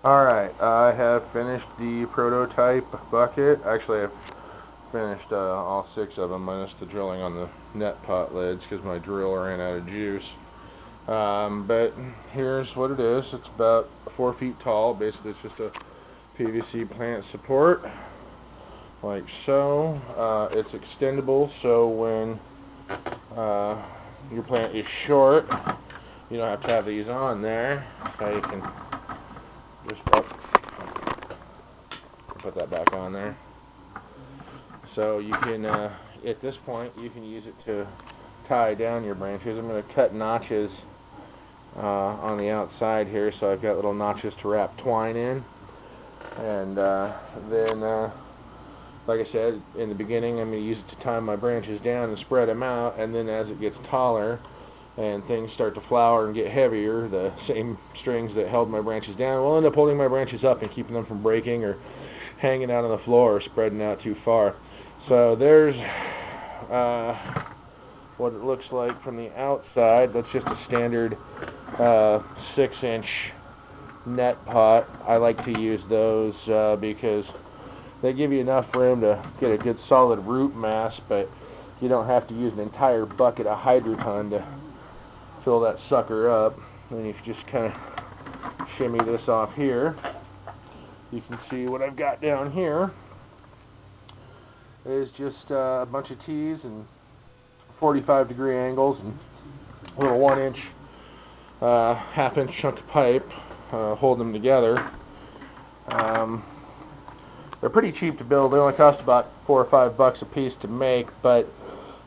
Alright, I have finished the prototype bucket. Actually, I've finished all 6 of them, minus the drilling on the net pot lids because my drill ran out of juice. But here's what it is. It's about 4 feet tall. Basically, it's just a PVC plant support, like so. It's extendable, so when your plant is short, you don't have to have these on there. So you can just put that back on there. So you can, at this point, you can use it to tie down your branches. I'm going to cut notches on the outside here, so I've got little notches to wrap twine in. And then, like I said in the beginning, I'm going to use it to tie my branches down and spread them out. And then as it gets taller and things start to flower and get heavier, the same strings that held my branches down will end up holding my branches up and keeping them from breaking or hanging out on the floor or spreading out too far. So there's what it looks like from the outside. That's just a standard 6-inch net pot. I like to use those because they give you enough room to get a good solid root mass, but you don't have to use an entire bucket of Hydroponic to fill that sucker up. And if you just kind of shimmy this off here, you can see what I've got down here is just a bunch of T's and 45-degree angles and a little 1-inch, half-inch chunk of pipe holding them together. They're pretty cheap to build. They only cost about $4 or $5 a piece to make, but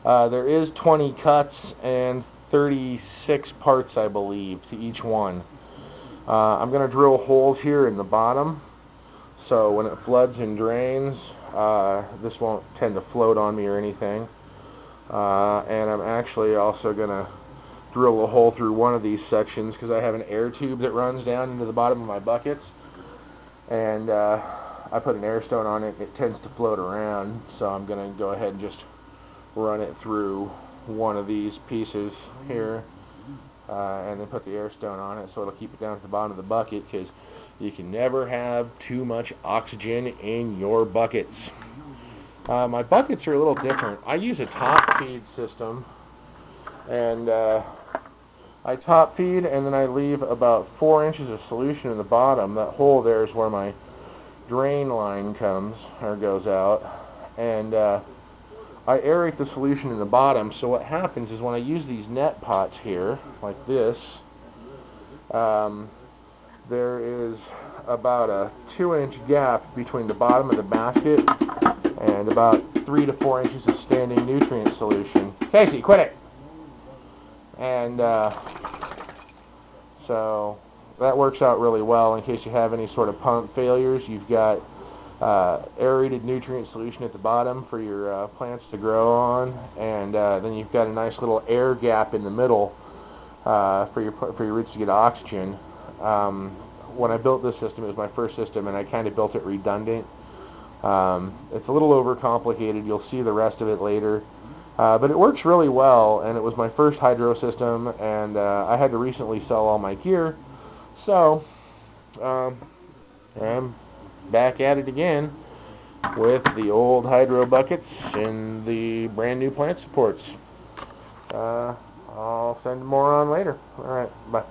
there is 20 cuts and 36 parts, I believe, to each one. I'm going to drill holes here in the bottom, so when it floods and drains, this won't tend to float on me or anything. And I'm actually also going to drill a hole through one of these sections because I have an air tube that runs down into the bottom of my buckets, and I put an air stone on it. It tends to float around, so I'm going to go ahead and just run it through one of these pieces here, and then put the air stone on it so it'll keep it down at the bottom of the bucket, because you can never have too much oxygen in your buckets. My buckets are a little different. I use a top feed system, and I top feed and then I leave about 4 inches of solution in the bottom. That hole there is where my drain line comes or goes out, and I aerate the solution in the bottom. So what happens is when I use these net pots here like this, there is about a 2-inch gap between the bottom of the basket and about 3 to 4 inches of standing nutrient solution. Casey, quit it! And so that works out really well in case you have any sort of pump failures. You've got aerated nutrient solution at the bottom for your plants to grow on, and then you've got a nice little air gap in the middle for your roots to get oxygen. When I built this system, it was my first system, and I kind of built it redundant. It's a little overcomplicated. You'll see the rest of it later. But it works really well, and it was my first hydro system, and I had to recently sell all my gear. So, I'm back at it again with the old hydro buckets and the brand new plant supports. I'll send more on later. Alright, bye.